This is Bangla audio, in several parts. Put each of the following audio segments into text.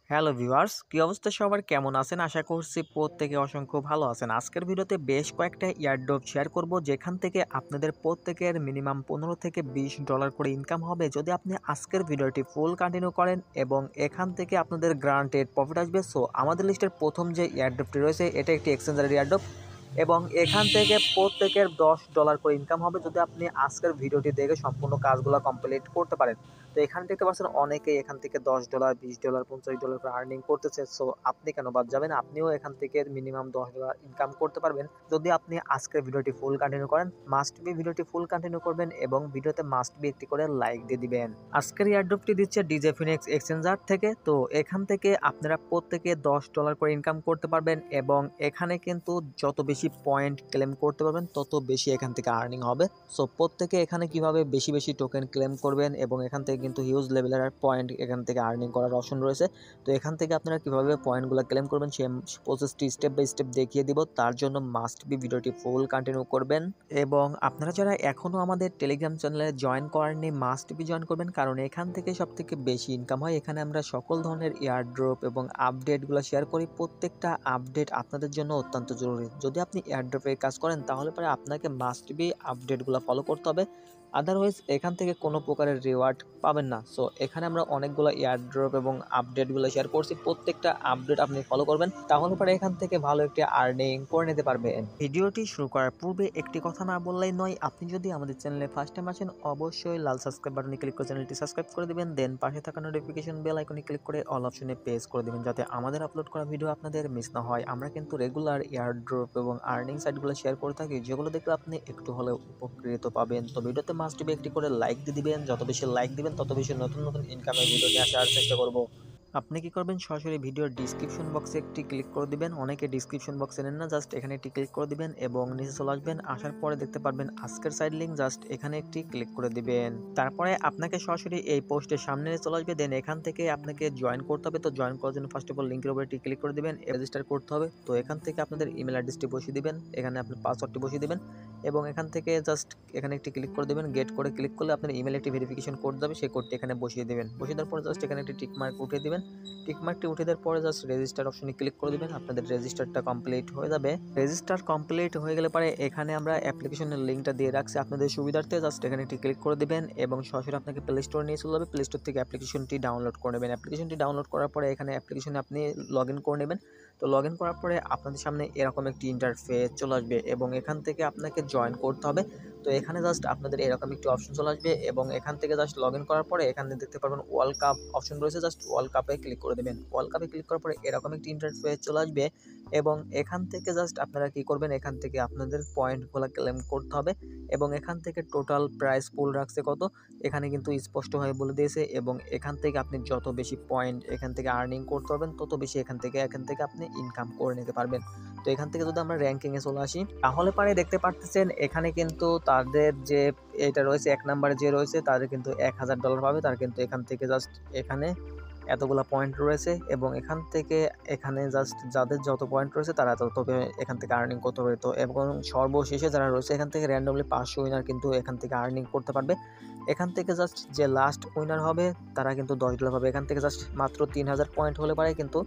হ্যালো ভিউয়ার্স, কি অবস্থা সবার, কেমন আছেন? আশা করছি প্রত্যেকে অসংখ্য ভালো আছেন। আজকের ভিডিওতে বেশ কয়েকটা এয়ারড্রপ শেয়ার করব, যেখান থেকে আপনাদের প্রত্যেকের মিনিমাম 15 থেকে $20 করে ইনকাম হবে যদি আপনি আজকের ভিডিওটি ফুল কন্টিনিউ করেন, এবং এখান থেকে আপনাদের গ্রান্টেড প্রফিট আসবে। সো আমাদের লিস্টের প্রথম যে এয়ারড্রপটি রয়েছে এটা একটি এক্সচেঞ্জারের এয়ারড্রপ, এবং এখান থেকে প্রত্যেকের $10 করে ইনকাম হবে যদি আপনি আজকের ভিডিওটি দেখে সম্পূর্ণ কাজগুলো কমপ্লিট করতে পারেন। তো এখানে দেখতে পাচ্ছেন অনেকেই এখান থেকে $10, $20, $50 করে আর্নিং করতেছে। সো আপনি কেন বাদ যাবেন? আপনিও এখান থেকে মিনিমাম $10 ইনকাম করতে পারবেন যদি আপনি আজকের ভিডিওটি ফুল কন্টিনিউ করেন। মাস্ট বি ভিডিওটি ফুল কন্টিনিউ করবেন এবং ভিডিওতে মাস্ট বি একটি করে লাইক দিয়ে দিবেন। আজকের এয়ারড্রপটি দিচ্ছে ডিজে ফিনিক্স এক্সচেঞ্জার থেকে। তো এখান থেকে আপনারা প্রত্যেকে $10 করে ইনকাম করতে পারবেন, এবং এখানে কিন্তু যত বেশি পয়েন্ট ক্লেম করতে পারবেন তত বেশি এখান থেকে আর্নিং হবে। সো প্রত্যেকে এখানে কিভাবে বেশি বেশি টোকেন ক্লেম করবেন, এবং এখান থেকে কিন্তু হিউজ লেভেলের পয়েন্ট এখান থেকে আর্নিং করার অপশন রয়েছে। তো এখান থেকে আপনারা কিভাবে পয়েন্টগুলো ক্লেম করবেন সেই প্রসেসটি স্টেপ বাই স্টেপ দেখিয়ে দিব। তার জন্য মাস্ট বি ভিডিওটি ফুল কন্টিনিউ করবেন, এবং আপনারা যারা এখনও আমাদের টেলিগ্রাম চ্যানেলে জয়েন করেননি মাস্ট বি জয়েন করবেন, কারণ এখান থেকে সব থেকে বেশি ইনকাম হয়। এখানে আমরা সকল ধরনের এয়ারড্রপ এবং আপডেটগুলো শেয়ার করি। প্রত্যেকটা আপডেট আপনাদের জন্য অত্যন্ত জরুরি। যদি আপনি এয়ারড্রপে কাজ করেন তাহলে পরে আপনাকে মাস্ট বি আপডেটগুলো ফলো করতে হবে, আদারওয়াইজ এখান থেকে কোনো প্রকারের রিওয়ার্ড পাবেন না। সো এখানে আমরা অনেকগুলো এয়ারড্রপ এবং আপডেটগুলো শেয়ার করছি, প্রত্যেকটা আপডেট আপনি ফলো করবেন, তাহলে পরে এখান থেকে ভালো একটি আর্নিং করে নিতে পারবেন। ভিডিওটি শুরু করার পূর্বে একটি কথা না বললেই নয়, আপনি যদি আমাদের চ্যানেলে ফার্স্ট টাইম আছেন অবশ্যই লাল সাবস্ক্রাইব বাটনে ক্লিক করে চ্যানেলটি সাবস্ক্রাইব করে দিবেন, দেন পাশে থাকা নোটিফিকেশন বেল আইকনে ক্লিক করে অল অপশনে প্রেস করে দিবেন, যাতে আমাদের আপলোড করা ভিডিও আপনাদের মিস না হয়। আমরা কিন্তু রেগুলার এয়ারড্রপ এবং আর্নিং সাইটগুলো শেয়ার করে থাকি, যেগুলো দেখলে আপনি একটু হলেও উপকৃত পাবেন। তো ভিডিওতে মাস্ট বি একটি করে লাইক দিয়ে দিবেন, যত বেশি লাইক দিবেন তত বেশি নতুন নতুন ইনকামের ভিডিও নিয়ে আসার চেষ্টা করব। আপনি কি করবেন, সরাসরি ভিডিওর ডিসক্রিপশন বক্সে একটি ক্লিক করে দিবেন। অনেকে ডিসক্রিপশন বক্সে নেন না, জাস্ট এখানে একটি ক্লিক করে দিবেন এবং নিচে চলে আসবেন। আসার পরে দেখতে পারবেন আজকের সাইড লিঙ্ক, জাস্ট এখানে একটি ক্লিক করে দিবেন। তারপরে আপনাকে সরাসরি এই পোস্টের সামনে চলে আসবে, দেন এখান থেকে আপনাকে জয়েন করতে হবে। তো জয়েন করার জন্য ফার্স্ট অফ অল লিঙ্কের উপরে একটি ক্লিক করে দিবেন, রেজিস্টার করতে হবে। তো এখান থেকে আপনাদের ইমেল অ্যাড্রেসটি বসিয়ে দিবেন, এখানে আপনার পাসওয়ার্ডটি বসিয়ে দিবেন, এবং এখান থেকে জাস্ট এখানে একটি ক্লিক করে দেবেন। গেট করে ক্লিক করলে আপনার ইমেলে একটি ভেরিফিকেশন কোড যাবে, সেই কোডটি এখানে বসিয়ে দেবেন। বসিয়ে দেওয়ার পরে জাস্ট এখানে একটি টিক মার্ক উঠিয়ে দিবেন। টিক মার্কটি উঠে দেওয়ার পরে জাস্ট রেজিস্টার অপশনে ক্লিক করে দিবেন, আপনাদের রেজিস্টারটা কমপ্লিট হয়ে যাবে। রেজিস্টার কমপ্লিট হয়ে গেলে পরে এখানে আমরা অ্যাপ্লিকেশনের লিঙ্কটা দিয়ে রাখছি আপনাদের সুবিধার্থে, জাস্ট এখানে একটি ক্লিক করে দিবেন এবং সরাসরি আপনাকে প্লে স্টোর নিয়ে চলে যাবে। প্লে স্টোর থেকে অ্যাপ্লিকেশনটি ডাউনলোড করে নেবেন। অ্যাপ্লিকেশনটি ডাউনলোড করার পরে এখানে অ্যাপ্লিকেশনে আপনি লগ ইন করে নেবেন। তো লগ ইন করার পরে আপনাদের সামনে এরকম একটি ইন্টারফেস চলে আসবে, এবং এখান থেকে আপনাকে জয়েন করতে হবে। তো এখানে জাস্ট আপনাদের এরকম একটি অপশন চলে আসবে, এবং এখান থেকে জাস্ট লগ ইন করার পরে এখানে দেখতে পারবেন ওয়ার্ল্ড কাপ অপশন রয়েছে, জাস্ট ওয়ার্ল্ড কাপে ক্লিক করে দেবেন। ওয়ার্ল্ড কাপে ক্লিক করার পরে এরকম একটি ইন্টারফেস চলে আসবে, এবং এখান থেকে জাস্ট আপনারা কি করবেন, এখান থেকে আপনাদের পয়েন্টগুলো ক্লেম করতে হবে, এবং এখান থেকে টোটাল প্রাইস পুল রাখছে কত এখানে কিন্তু স্পষ্টভাবে বলে দিয়েছে, এবং এখান থেকে আপনি যত বেশি পয়েন্ট এখান থেকে আর্নিং করতে পারবেন তত বেশি এখান থেকে আপনি ইনকাম করে নিতে পারবেন। তো এখান থেকে যদি আমরা র্যাঙ্কিংয়ে চলে আসি তাহলে পরে দেখতে পারতেছেন এখানে কিন্তু তাদের যে এটা রয়েছে এক নম্বরে যে রয়েছে তাদের কিন্তু $1000 পাবে। তার কিন্তু এখান থেকে জাস্ট এখানে এতগুলা পয়েন্ট রয়েছে, এবং এখান থেকে এখানে জাস্ট যাদের যত পয়েন্ট রয়েছে তারা তত এখান থেকে আর্নিং করতে পারবে। তো এবং সর্বশেষে যারা রয়েছে এখান থেকে র্যান্ডমলি 500 উইনার কিন্তু এখান থেকে আর্নিং করতে পারবে। এখান থেকে জাস্ট যে লাস্ট উইনার হবে তারা কিন্তু $10 পাবে। এখান থেকে জাস্ট মাত্র 3000 পয়েন্ট হলে পারে কিন্তু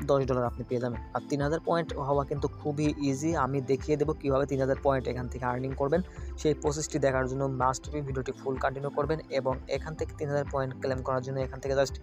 $10 আপনি পেয়ে যাবেন। আর 3000 পয়েন্ট হওয়া কিন্তু খুবই ইজি, আমি দেখিয়ে দেবো কীভাবে 3000 পয়েন্ট এখান থেকে আর্নিং করবেন। সেই প্রসেসটি দেখার জন্য মাস্ট বি ভিডিওটি ফুল কন্টিনিউ করবেন, এবং এখান থেকে 3000 পয়েন্ট ক্লেম করার জন্য এখান থেকে জাস্ট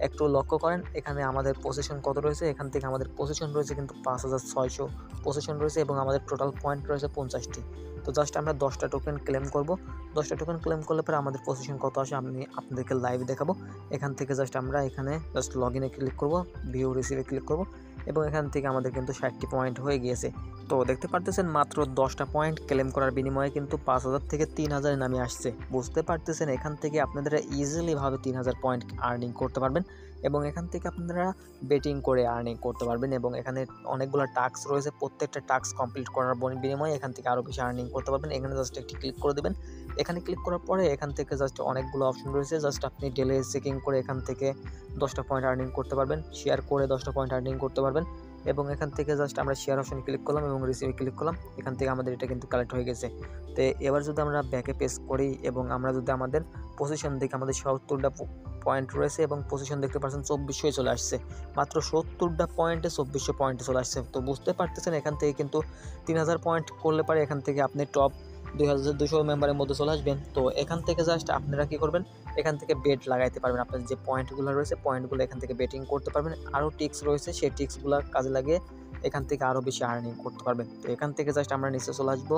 একটু লক্ষ্য করেন এখানে আমাদের পজিশন কত রয়েছে। এখান থেকে আমাদের পজিশন রয়েছে কিন্তু 5600 পজিশন রয়েছে, এবং আমাদের টোটাল পয়েন্ট রয়েছে 50টি। তো জাস্ট আমরা 10টা টোকেন ক্লেম করব। 10টা টোকেন ক্লেম করলে পরে আমাদের পজিশন কত আসে আমি আপনাদেরকে লাইভ দেখাবো। এখান থেকে জাস্ট আমরা এখানে জাস্ট লগ ইনে ক্লিক করব, ভিউ রিসিভে ক্লিক করব, এবং এখান থেকে আমাদের কিন্তু 60টি পয়েন্ট হয়ে গিয়েছে। তো দেখতে পারতেছেন মাত্র 10টা পয়েন্ট ক্লেম করার বিনিময়ে কিন্তু 5000 থেকে 3000 নামে আসছে। বুঝতে পারতেছেন এখান থেকে আপনারা ইজিলিভাবে 3000 পয়েন্ট আর্নিং করতে পারবেন, এবং এখান থেকে আপনারা বেটিং করে আর্নিং করতে পারবেন। এবং এখানে অনেকগুলো টাস্ক রয়েছে, প্রত্যেকটা টাস্ক কমপ্লিট করার বিনিময়ে এখান থেকে আরও বেশি আর্নিং করতে পারবেন। এখানে জাস্ট একটি ক্লিক করে দেবেন। এখানে ক্লিক করার পরে এখান থেকে জাস্ট অনেকগুলো অপশন রয়েছে, জাস্ট আপনি ডেলে চেকিং করে এখান থেকে 10টা পয়েন্ট আর্নিং করতে পারবেন, শেয়ার করে 10টা পয়েন্ট আর্নিং করতে পারবেন, এবং এখান থেকে জাস্ট আমরা শেয়ার অপশনে ক্লিক করলাম এবং রিসিভে ক্লিক করলাম। এখান থেকে আমাদের এটা কিন্তু কালেক্ট হয়ে গেছে। তো এবার যদি আমরা ব্যাকে পেস্ট করি এবং আমরা যদি আমাদের পজিশন দেখি, আমাদের 70টা পয়েন্ট রয়েছে এবং পজিশন দেখতে পাচ্ছেন 2400 চলে আসছে। মাত্র 70টা পয়েন্টে 2400 পয়েন্টে চলে আসছে। তো বুঝতে পারতেছেন এখান থেকে কিন্তু 3000 পয়েন্ট করলে পারে এখান থেকে আপনি টপ 2200 মেম্বারের মধ্যে চলে আসবেন। তো এখান থেকে জাস্ট আপনারা কী করবেন, এখান থেকে বেট লাগাইতে পারবেন। আপনাদের যে পয়েন্টগুলো রয়েছে পয়েন্টগুলো এখান থেকে বেটিং করতে পারবেন। আরও টিক্স রয়েছে, সেই টিক্সগুলো কাজে লাগিয়ে এখান থেকে আরও বেশি আর্নিং করতে পারবেন। তো এখান থেকে জাস্ট আমরা নিচে চলে আসবো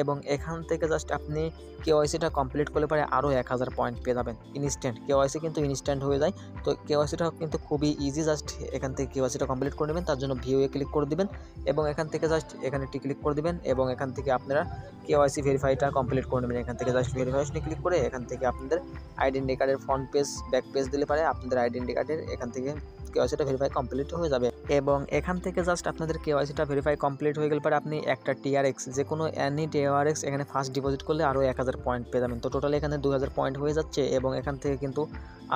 এবং এখান থেকে জাস্ট আপনি কেওয়াইসিটা কমপ্লিট করলে পারে আরও 1000 পয়েন্ট পেয়ে যাবেন ইনস্ট্যান্ট। কেওয়াইসি কিন্তু ইনস্ট্যান্ট হয়ে যায়। তো কেওয়াইসিটা কিন্তু খুবই ইজি, জাস্ট এখান থেকে কেওয়াইসিটা কমপ্লিট করে নেবেন। তার জন্য ভিউয়ে ক্লিক করে দিবেন এবং এখান থেকে জাস্ট এখানে ক্লিক করে দিবেন এবং এখান থেকে আপনারা কেওয়াইসি ভেরিফাইটা কমপ্লিট করে নেবেন। এখান থেকে জাস্ট ভেরিফিকেশনে ক্লিক করে এখান থেকে আপনাদের আইডেন্টি কার্ডের ফ্রন্ট পেজ ব্যাক পেজ দিলে পারে আপনাদের আইডেন্টি কার্ডের এখান থেকে কেওয়াইসিটা ভেরিফাই কমপ্লিট হয়ে যাবে। এবং এখান থেকে জাস্ট আপনাদের কেওয়াইসিটা ভেরিফাই কমপ্লিট হয়ে গেলে পরে আপনি একটা টিআরএক্স, যে কোনো অ্যানি টিআরএক্স এখানে ফার্স্ট ডিপোজিট করলে আরও 1000 পয়েন্ট পেয়ে যাবেন। তো টোটালি এখানে 2000 পয়েন্ট হয়ে যাচ্ছে এবং এখান থেকে কিন্তু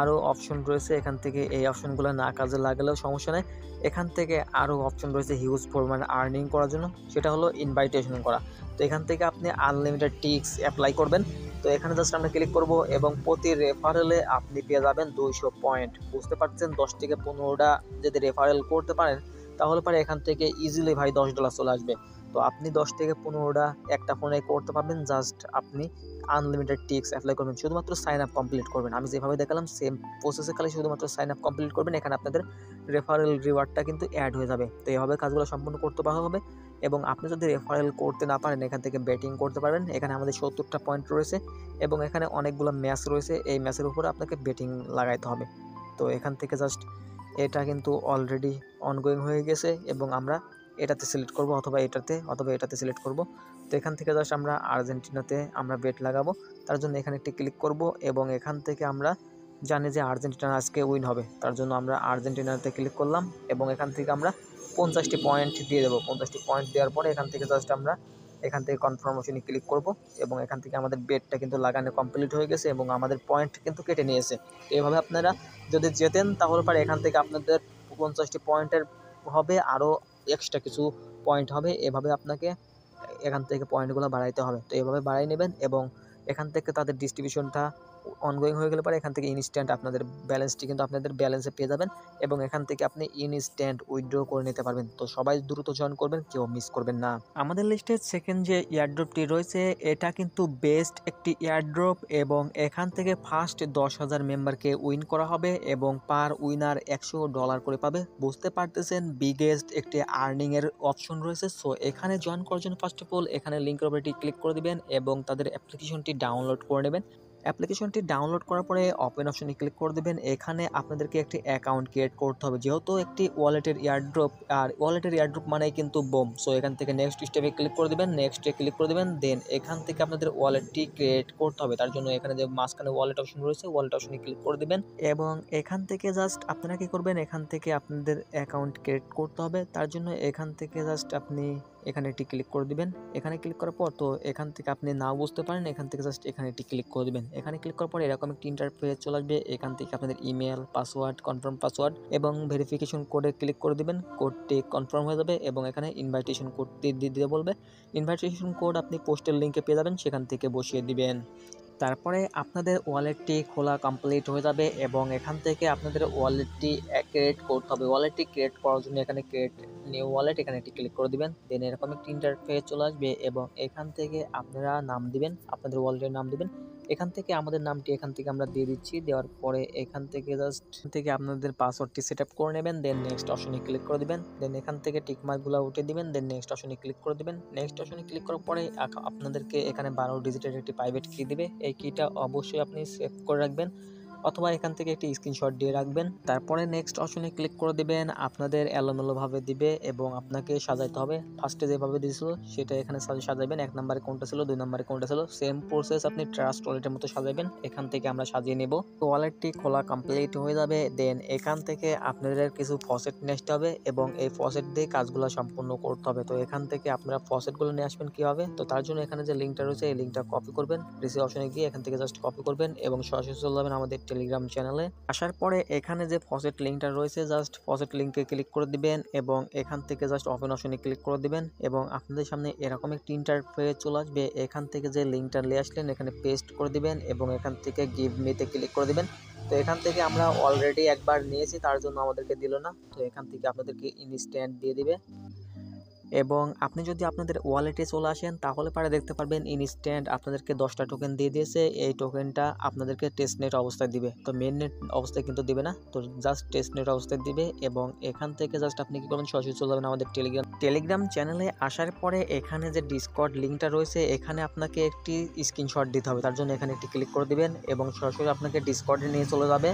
আরও অপশন রয়েছে। এখান থেকে এই অপশনগুলো না কাজে লাগলেও সমস্যা নেই, এখান থেকে আরও অপশন রয়েছে হিউজ পরিমাণ আর্নিং করার জন্য, সেটা হলো ইনভাইটেশন করা। তো এখান থেকে আপনি আনলিমিটেড টিক্স অ্যাপ্লাই করবেন। তো এখানে জাস্ট আমরা ক্লিক করব এবং প্রতি রেফারেলে আপনি পেয়ে যাবেন 200 পয়েন্ট। বুঝতে পারছেন, 10 থেকে 15টা যদি রেফারেল করতে পারেন তাহলে পরে এখান থেকে ইজিলি ভাই $10 চলে আসবে। তো আপনি 10 থেকে 15টা একটা ফোনে করতে পারবেন, জাস্ট আপনি আনলিমিটেড টিক্স অ্যাপ্লাই করবেন, শুধুমাত্র সাইন আপ কমপ্লিট করবেন। আমি যেভাবে দেখালাম সেম প্রসেসে খালি শুধুমাত্র সাইন আপ কমপ্লিট করবেন, এখানে আপনাদের রেফারেল রিওয়ার্ডটা কিন্তু অ্যাড হয়ে যাবে। তো এইভাবে কাজগুলো সম্পূর্ণ করতে পারা হবে। এবং আপনি যদি রেফারেল করতে না পারেন এখান থেকে ব্যাটিং করতে পারবেন। এখানে আমাদের 70টা পয়েন্ট রয়েছে এবং এখানে অনেকগুলো ম্যাচ রয়েছে, এই ম্যাচের উপরে আপনাকে বেটিং লাগাইতে হবে। তো এখান থেকে জাস্ট এটা কিন্তু অলরেডি অনগোয়িং হয়ে গেছে এবং আমরা এটাতে সিলেক্ট করব অথবা এটাতে সিলেক্ট করব। তো এখান থেকে জাস্ট আমরা আর্জেন্টিনাতে আমরা বেট লাগাবো, তার জন্য এখানে একটি ক্লিক করব এবং এখান থেকে আমরা জানি যে আর্জেন্টিনা আজকে উইন হবে, তার জন্য আমরা আর্জেন্টিনাতে ক্লিক করলাম এবং এখান থেকে আমরা 50টি পয়েন্ট দিয়ে দেবো। 50টি পয়েন্ট দেওয়ার পরে এখান থেকে জাস্ট আমরা এখান থেকে কনফার্মেশনে ক্লিক করব এবং এখান থেকে আমাদের বেটটা কিন্তু লাগানো কমপ্লিট হয়ে গেছে এবং আমাদের পয়েন্ট কিন্তু কেটে নিয়েছে। তো এভাবে আপনারা যদি জেতেন তাহলে পরে এখান থেকে আপনাদের 50টি পয়েন্টের হবে, আরও এক্সট্রা কিছু পয়েন্ট হবে। এভাবে আপনাকে এখান থেকে পয়েন্টগুলো বাড়াইতে হবে। তো এভাবে বাড়াই নেবেন এবং এখান থেকে তাদের ডিস্ট্রিবিউশনটা অনগোয়িং হয়ে গেলে পরে এখান থেকে ইনস্ট্যান্ট আপনাদের ব্যালেন্সটি কিন্তু আপনাদের ব্যালেন্সে পেয়ে যাবেন এবং এখান থেকে আপনি ইনস্ট্যান্ট উইথড্র করে নিতে পারবেন। তো সবাই দ্রুত জয়েন করবেন, কেউ মিস করবেন না। আমাদের লিস্টে সেকেন্ড যে এয়ারড্রপটি রয়েছে এটা কিন্তু বেস্ট একটি এয়ারড্রপ এবং এখান থেকে ফার্স্ট 10,000 মেম্বারকে উইন করা হবে এবং পার উইনার $100 করে পাবে। বুঝতে পারতেছেন বিগেস্ট একটি আর্নিংয়ের অপশন রয়েছে। সো এখানে জয়েন করার জন্য ফার্স্ট অফ অল এখানে লিঙ্কের উপরে ক্লিক করে দিবেন এবং তাদের অ্যাপ্লিকেশনটি ডাউনলোড করে নেবেন। অ্যাপ্লিকেশনটি ডাউনলোড করার পরে ওপেন অপশনে ক্লিক করে দেবেন। এখানে আপনাদেরকে একটি অ্যাকাউন্ট ক্রিয়েট করতে হবে, যেহেতু একটি ওয়ালেটের এয়ারড্রপ, আর ওয়ালেটের এয়ারড্রপ মানেই কিন্তু বোম। সো এখান থেকে নেক্সট স্টেপে ক্লিক করে দেবেন, নেক্সটে ক্লিক করে দেবেন, দেন এখান থেকে আপনাদের ওয়ালেটটি ক্রিয়েট করতে হবে। তার জন্য এখানে যে মাঝখানে ওয়ালেট অপশন রয়েছে ওয়ালেট অপশনে ক্লিক করে দেবেন এবং এখান থেকে জাস্ট আপনারা কী করবেন, এখান থেকে আপনাদের অ্যাকাউন্ট ক্রিয়েট করতে হবে। তার জন্য এখান থেকে জাস্ট আপনি এখানে একটি ক্লিক করে দিবেন। এখানে ক্লিক করার পর তো এখান থেকে আপনি নাও বুঝতে পারেন, এখান থেকে জাস্ট এখানে একটি ক্লিক করে দিবেন। এখানে ক্লিক করার পর এরকম একটি ইন্টারফেস চলে আসবে। এখান থেকে আপনাদের ইমেল, পাসওয়ার্ড, কনফার্ম পাসওয়ার্ড এবং ভেরিফিকেশন কোডে ক্লিক করে দিবেন। কোডটি কনফার্ম হয়ে যাবে এবং এখানে ইনভাইটেশন কোডটি দিতে বলবে। ইনভাইটেশন কোড আপনি পোস্টের লিঙ্কে পেয়ে যাবেন, সেখান থেকে বসিয়ে দিবেন। তারপরে আপনাদের ওয়ালেটটি খোলা কমপ্লিট হয়ে যাবে এবং এখান থেকে আপনাদের ওয়ালেটটি ক্রিয়েট করতে হবে। ওয়ালেটটি ক্রিয়েট করার জন্য এখানে ক্রিয়েট নিউ ওয়ালেট এখানে একটি ক্লিক করে দিবেন। দেন এরকম একটি ইন্টারফেস চলে আসবে এবং এখান থেকে আপনারা নাম দিবেন, আপনাদের ওয়ালেটের নাম দিবেন। এখান থেকে আমাদের নামটি এখান থেকে আমরা দিয়ে দিচ্ছি। দেওয়ার পরে এখান থেকে জাস্ট আপনাদের পাসওয়ার্ডটি সেট আপ করে নেবেন। দেন নেক্সট অপশনে ক্লিক করে দিবেন। দেন এখান থেকে টিকমার্কগুলো উঠে দিবেন। দেন নেক্সট অপশনে ক্লিক করে দিবেন। নেক্সট অপশনে ক্লিক করার পরে আপনাদেরকে এখানে 12 ডিজিটের একটি প্রাইভেট কি দিবে। এই কিটা অবশ্যই আপনি সেভ করে রাখবেন অথবা এখান থেকে একটি স্ক্রিনশট দিয়ে রাখবেন। তারপরে নেক্সট অপশনে ক্লিক করে দিবেন। আপনাদের এলোমেলোভাবে দিবে এবং আপনাকে সাজাইতে হবে। ফার্স্টে যেভাবে দিয়েছিল সেটা এখানে সাজাবেন। 1 নম্বরে কোনটা ছিল, 2 নম্বরে কোনটা ছিল, সেম প্রসেস আপনি ট্রাস্ট ওয়ালেটের মতো সাজাবেন। এখান থেকে আমরা সাজিয়ে নেব। ওয়ালেটটি খোলা কমপ্লিট হয়ে যাবে। দেন এখান থেকে আপনাদের কিছু ফসেট নিয়ে আসতে হবে এবং এই ফসেট দিয়ে কাজগুলো সম্পূর্ণ করতে হবে। তো এখান থেকে আপনারা ফসেটগুলো নিয়ে আসবেন কীভাবে, তো তার জন্য এখানে যে লিঙ্কটা রয়েছে এই লিঙ্কটা কপি করবেন। রিসিভ অপশনে গিয়ে এখান থেকে জাস্ট কপি করবেন এবং সরাসরি চলে যাবেন আমাদের টেলিগ্রাম চ্যানেলে। আসার পরে এখানে যে ফসেট লিঙ্কটা রয়েছে জাস্ট ফসেট লিঙ্কে ক্লিক করে দিবেন এবং এখান থেকে জাস্ট ওপেন অপশনে ক্লিক করে দিবেন এবং আপনাদের সামনে এরকম একটি ইন্টারফেস চলে আসবে। এখান থেকে যে লিঙ্কটা নিয়ে আসলেন এখানে পেস্ট করে দিবেন এবং এখান থেকে গিভ মিতে ক্লিক করে দিবেন। তো এখান থেকে আমরা অলরেডি একবার নিয়েছি, তার জন্য আমাদেরকে দিল না। তো এখান থেকে আপনাদেরকে ইনস্ট্যান্ট দিয়ে দিবে এবং আপনি যদি আপনাদের ওয়ালেটে চলে আসেন তাহলে পরে দেখতে পারবেন ইনস্ট্যান্ট আপনাদেরকে 10টা টোকেন দিয়ে দিয়েছে। এই টোকেনটা আপনাদেরকে টেস্টনেট অবস্থায় দিবে, তো মেন নেট অবস্থায় কিন্তু দিবে না, তো জাস্ট টেস্টনেট অবস্থায় দিবে। এবং এখান থেকে জাস্ট আপনি কি করবেন, সরাসরি চলে যাবেন আমাদের টেলিগ্রাম চ্যানেলে। আসার পরে এখানে যে ডিসকর্ড লিঙ্কটা রয়েছে এখানে আপনাকে একটি স্ক্রিনশট দিতে হবে, তার জন্য এখানে একটি ক্লিক করে দিবেন এবং সরাসরি আপনাকে ডিসকর্ডে নিয়ে চলে যাবে।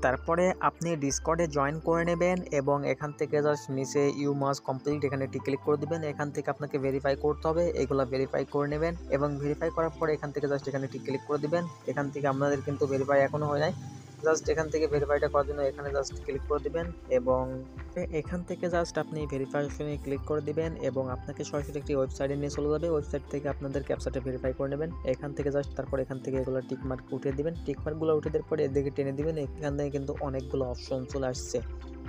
তারপরে আপনি ডিসকর্ডে জয়েন করে নেবেন এবং এখান থেকে জাস্ট নিচে ইউ মাস্ট কমপ্লিট এখানে একটি ক্লিক করে দিবেন। এখান থেকে আপনাকে ভেরিফাই করতে হবে, এগুলো ভেরিফাই করে নেবেন এবং ভেরিফাই করার পরে এখান থেকে জাস্ট এখানে একটি ক্লিক করে দিবেন। এখান থেকে আপনাদের কিন্তু ভেরিফাই এখনও হয় নাই, জাস্ট এখান থেকে ভেরিফাইটা করার জন্য এখানে জাস্ট ক্লিক করে দিবেন এবং এখান থেকে জাস্ট আপনি ভেরিফিকেশনে ক্লিক করে দিবেন এবং আপনাকে সরাসরি একটি ওয়েবসাইটে নিয়ে চলে যাবে। ওয়েবসাইট থেকে আপনাদের ক্যাপচাটা ভেরিফাই করে নেবেন এখান থেকে জাস্ট। তারপর এখান থেকে এগুলো টিকমার্ক উঠিয়ে দিবেন, টিকমার্কগুলো উঠে দেওয়ার পরে এদিকে টেনে দিবেন। এখান থেকে কিন্তু অনেকগুলো অপশন চলে আসছে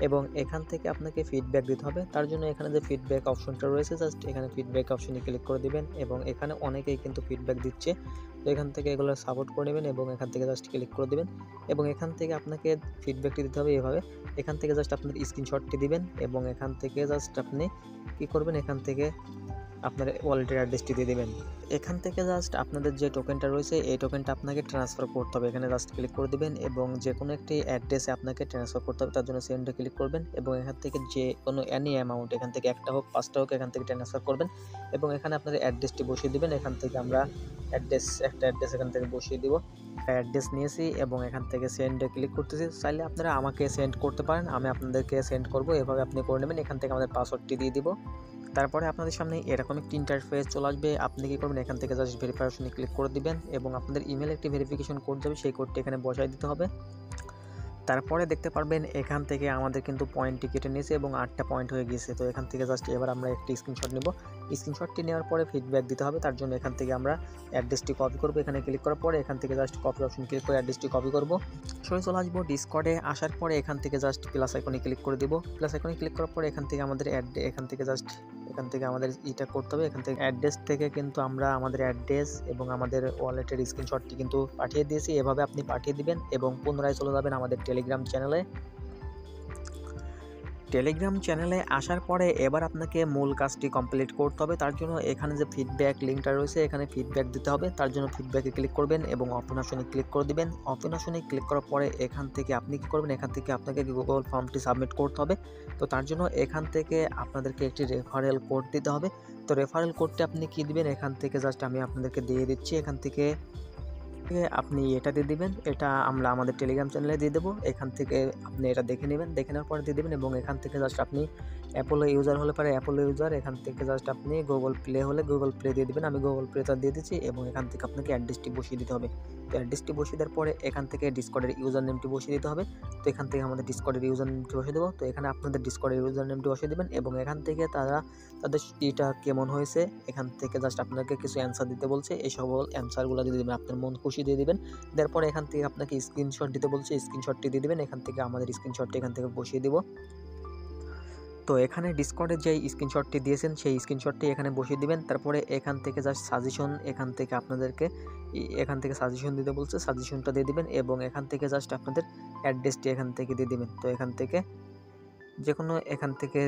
এবং এখান থেকে আপনাকে ফিডব্যাক দিতে হবে, তার জন্য এখানে যে ফিডব্যাক অপশনটা রয়েছে জাস্ট এখানে ফিডব্যাক অপশনে ক্লিক করে দিবেন এবং এখানে অনেকেই কিন্তু ফিডব্যাক দিচ্ছে, তো এখান থেকে এগুলো সাপোর্ট করে নেবেন এবং এখান থেকে জাস্ট ক্লিক করে দিবেন এবং এখান থেকে আপনাকে ফিডব্যাকটি দিতে হবে এভাবে। এখান থেকে জাস্ট আপনার স্ক্রিনশটটি দিবেন এবং এখান থেকে জাস্ট আপনি কি করবেন, এখান থেকে আপনার ওয়ালেটের অ্যাড্রেসটি দিয়ে দেবেন। এখান থেকে জাস্ট আপনাদের যে টোকেনটা রয়েছে এই টোকেনটা আপনাকে ট্রান্সফার করতে হবে, এখানে জাস্ট ক্লিক করে দিবেন এবং যে কোনো একটি অ্যাড্রেসে আপনাকে ট্রান্সফার করতে হবে, তার জন্য সেন্ডে ক্লিক করবেন এবং এখান থেকে যে কোনো অ্যানি অ্যামাউন্ট এখান থেকে 1টা হোক 5টা হোক এখান থেকে ট্রান্সফার করবেন এবং এখানে আপনাদের অ্যাড্রেসটি বসিয়ে দিবেন। এখান থেকে আমরা একটা অ্যাড্রেস এখান থেকে বসিয়ে দিব, অ্যাড্রেস নিয়েছি এবং এখান থেকে সেন্ডে ক্লিক করতেছি। চাইলে আপনারা আমাকে সেন্ড করতে পারেন, আমি আপনাদেরকে সেন্ড করব, এভাবে আপনি করে নেবেন। এখান থেকে আমাদের পাসওয়ার্ডটি দিয়ে দিব। তারপরে আপনাদের সামনে এরকম একটি ইন্টারফেস চলে আসবে, আপনি কি করবেন, এখান থেকে জাস্ট ভেরিফিকেশনে ক্লিক করে দিবেন এবং আপনাদের ইমেলে একটি ভেরিফিকেশন কোড যাবে, সেই কোডটি এখানে বসাই দিতে হবে। তারপরে দেখতে পারবেন এখান থেকে আমাদের কিন্তু পয়েন্টটি কেটে নিয়েছে এবং 8টা পয়েন্ট হয়ে গিয়েছে। তো এখান থেকে জাস্ট এবার আমরা একটি স্ক্রিনশট নেব, স্ক্রিনশটটি নেওয়ার পরে ফিডব্যাক দিতে হবে, তার জন্য এখান থেকে আমরা অ্যাড্রেসটি কপি করব। এখানে ক্লিক করার পরে এখান থেকে জাস্ট কপি অপশন ক্লিক করে অ্যাড্রেসটি কপি করব। সরে চলে আসবো ডিসকর্ডে। আসার পরে এখান থেকে জাস্ট প্লাস আইকনে ক্লিক করে দিব। প্লাস আইকনে ক্লিক করার পরে এখান থেকে আমাদের এখান থেকে আমাদের এটা করতে হবে। এখান থেকে অ্যাড্রেস থেকে কিন্তু আমরা আমাদের অ্যাড্রেস এবং আমাদের ওয়ালেটের স্ক্রিনশটটি কিন্তু পাঠিয়ে দিয়েছি, এভাবে আপনি পাঠিয়ে দিবেন এবং পুনরায় চলে যাবেন আমাদের টেলিগ্রাম চ্যানেলে। টেলিগ্রাম চ্যানেলে আসার পরে এবার আপনাকে মূল কাজটি কমপ্লিট করতে হবে, তার জন্য এখানে যে ফিডব্যাক লিঙ্কটা রয়েছে এখানে ফিডব্যাক দিতে হবে, তার জন্য ফিডব্যাকে ক্লিক করবেন এবং ওপেন অপশনে ক্লিক করে দিবেন। ওপেন অপশনে ক্লিক করার পরে এখান থেকে আপনি কি করবেন, এখান থেকে আপনাকে গুগল ফর্মটি সাবমিট করতে হবে। তো তার জন্য এখান থেকে আপনাদেরকে একটি রেফারেল কোড দিতে হবে। তো রেফারেল কোডটি আপনি কি দিবেন, এখান থেকে জাস্ট আমি আপনাদেরকে দিয়ে দিচ্ছি। এখান থেকে আপনি এটা দিয়ে দিবেন, এটা আমরা আমাদের টেলিগ্রাম চ্যানেলে দিয়ে দেবো। এখান থেকে আপনি এটা দেখে নেবেন, দেখে নেওয়ার পরে দিয়ে দেবেন এবং এখান থেকে জাস্ট আপনি অ্যাপল ইউজার হলে পরে অ্যাপল ইউজার, এখান থেকে জাস্ট আপনি গুগল প্লে হলে গুগল প্লে দিয়ে দেবেন। আমি গুগল প্লেটা দিয়ে দিচ্ছি এবং এখান থেকে আপনাকে অ্যাড্রেসটি বসিয়ে দিতে হবে। তো অ্যাড্রেসটি বসিয়ে দেওয়ার পরে এখান থেকে ডিসকর্ডের ইউজার নেমটি বসিয়ে দিতে হবে। তো এখান থেকে আমাদের ডিসকর্ডের ইউজার নেমটি বসিয়ে দেবো। তো এখানে আপনাদের ডিসকর্ডের ইউজার নেমটি বসিয়ে দেবেন এবং এখান থেকে তাদের এটা কেমন হয়েছে এখান থেকে জাস্ট আপনাকে কিছু অ্যান্সার দিতে বলছে, এই সকল অ্যান্সারগুলো দিয়ে দেবেন, আপনার মন খুশি দিয়ে দেবেন। তারপরে এখান থেকে আপনাকে স্ক্রিনশট দিতে বলছে, স্ক্রিনশটটি দিয়ে দেবেন। এখান থেকে আমাদের স্ক্রিনশটটি এখান থেকে বসিয়ে দিব। তো এখানে ডিসকর্ডের যে স্ক্রিনশটটি দিয়েছেন সেই স্ক্রিনশটটি এখানে বসিয়ে দিবেন। তারপরে এখান থেকে জাস্ট সাজেশন, এখান থেকে আপনাদেরকে এখান থেকে সাজেশন দিতে বলছে, সাজেশনটা দিয়ে দিবেন এবং এখান থেকে জাস্ট আপনাদের অ্যাড্রেসটি এখান থেকে দিয়ে দিবেন। তো এখান থেকে যে কোনো এখান থেকে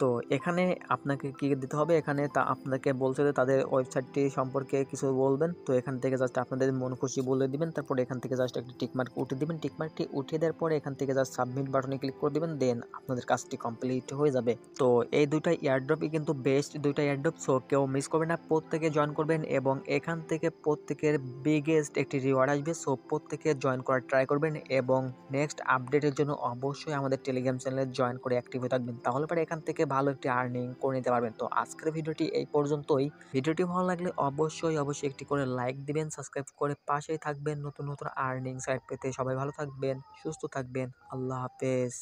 তো এখানে আপনাকে কি দিতে হবে, এখানে আপনাকে বলছে যে তাদের ওয়েবসাইটটি সম্পর্কে কিছু বলবেন। তো এখান থেকে জাস্ট আপনাদের মন খুশি বলে দিবেন। তারপরে এখান থেকে জাস্ট একটা টিকমার্ক উঠিয়ে দিবেন। টিকমার্কটি উঠিয়ে দেওয়ার পরে এখান থেকে জাস্ট সাবমিট বাটনে ক্লিক করে দিবেন, দেন আপনাদের কাজটি কমপ্লিট হয়ে যাবে। তো এই দুইটা এয়ারড্রপই কিন্তু বেস্ট দুইটা এয়ারড্রপ, সো কেউ মিস করবেন না, প্রত্যেকে জয়েন করবেন এবং এখান থেকে প্রত্যেকের বিগেস্ট একটি রিওয়ার্ড আসবে। সো প্রত্যেকে জয়েন করার ট্রাই করবেন এবং নেক্সট আপডেটের জন্য অবশ্যই আমাদের টেলিগ্রাম চ্যানেলে জয়েন করে অ্যাক্টিভ হয়ে থাকবেন, তাহলে পরে এখান থেকে ভালো একটি আর্নিং করে নিতে পারবেন। তো আজকের ভিডিওটি এই পর্যন্তই। ভিডিওটি ভালো লাগলে অবশ্যই একটি করে লাইক দিবেন, সাবস্ক্রাইব করে পাশেই থাকবেন নতুন নতুন আর্নিং সাইট পেতে। সবাই ভালো থাকবেন, সুস্থ থাকবেন, আল্লাহ হাফেজ।